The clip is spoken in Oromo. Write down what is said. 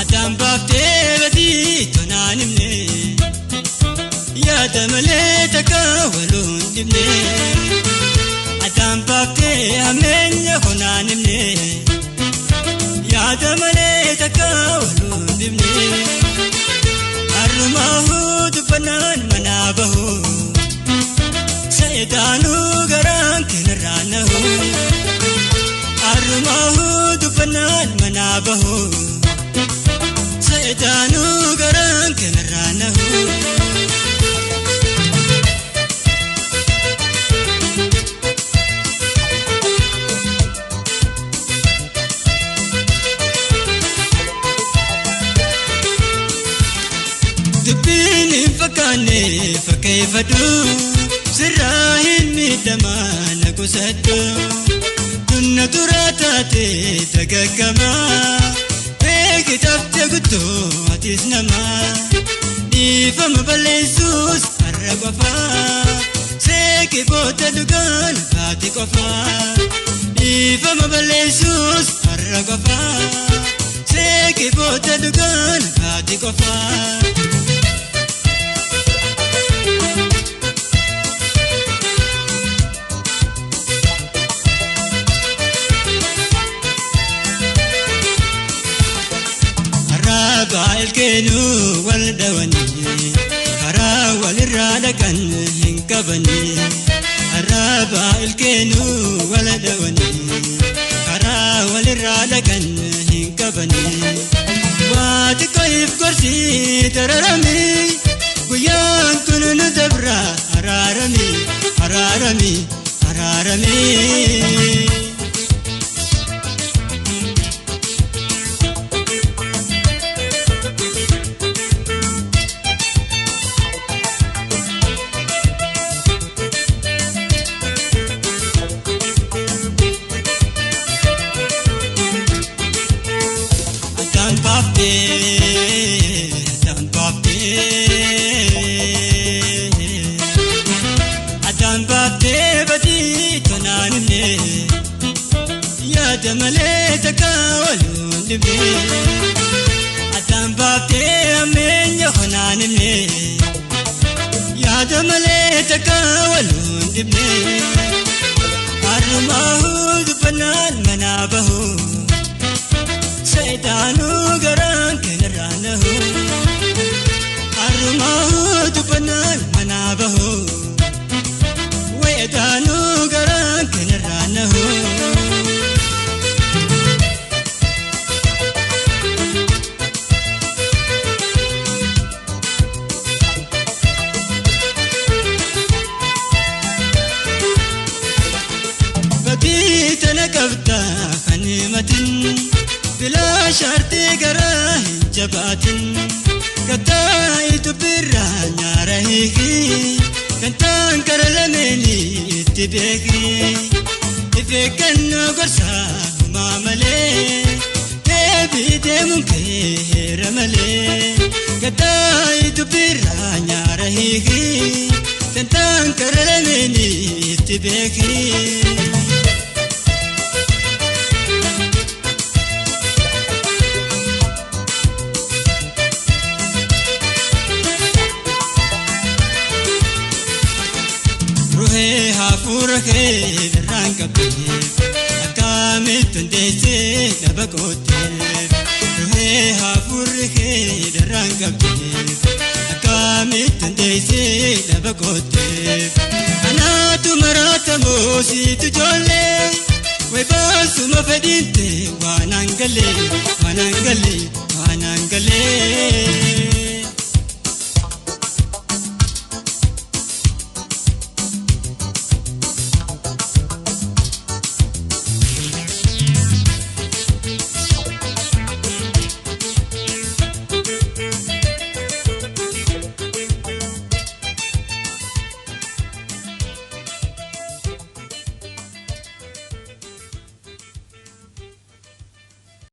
Adam bafte badi tonanimne ya damale takawalun dimne Adam bafte amenya honanimne ya damale takawalun dimne Armahu dupanan manabahu Saidanu garang kinaranahu Armahu dupanan manabahu Saidanu garang kinaranahu Dubini fakane fakayfadu Sirrahin midamana kusadu Tunna turatate tagagama Beekitafte guddo atis nama Dhiifama balleessuus har'a qofa Seeki booda dhugaan baati qofa Dhiifama balleessuus har'a qofa Seeki booda dhugaan baati qofa Baalkeenu wal dawani karaa walirraa dhaqan hin qabani Baalkeenu wal dawani karaa walirraa dhaqan hin qabani Waati qoyif gorsi tararami guyyaan kun nu dabra araarami araarami araarami Adam bafte badi tonanimne ya damale takawalun dimne Adam bafte amenya honanimne ya damale takawalun dimne Armahu dupanan manabahu Saidanu garang kinaranahu Armahu dupanan manabahu Saidanu garang kinaranahu Badi tanakabta khanimatin Bila sharti garah jabatin Kataitu birra nyarahihi Kantaan karalameni itti beeki Ifeeggannoo gorsaa humaa malee Deebii deemuun kee heera malee Kataayitu birraa nyaara hiiki Kantaan karalameni itti beeki Hafuura kee darraan qabdee akkamitti hundeessee dhaba goottee hafuurri kee darraan qabdee akkamitti hundeessee dhaba goottee anaatu maraatamoo siitu ijoollee way baasuma fedhiinte waan hangalee waan hangalee waan hangalee.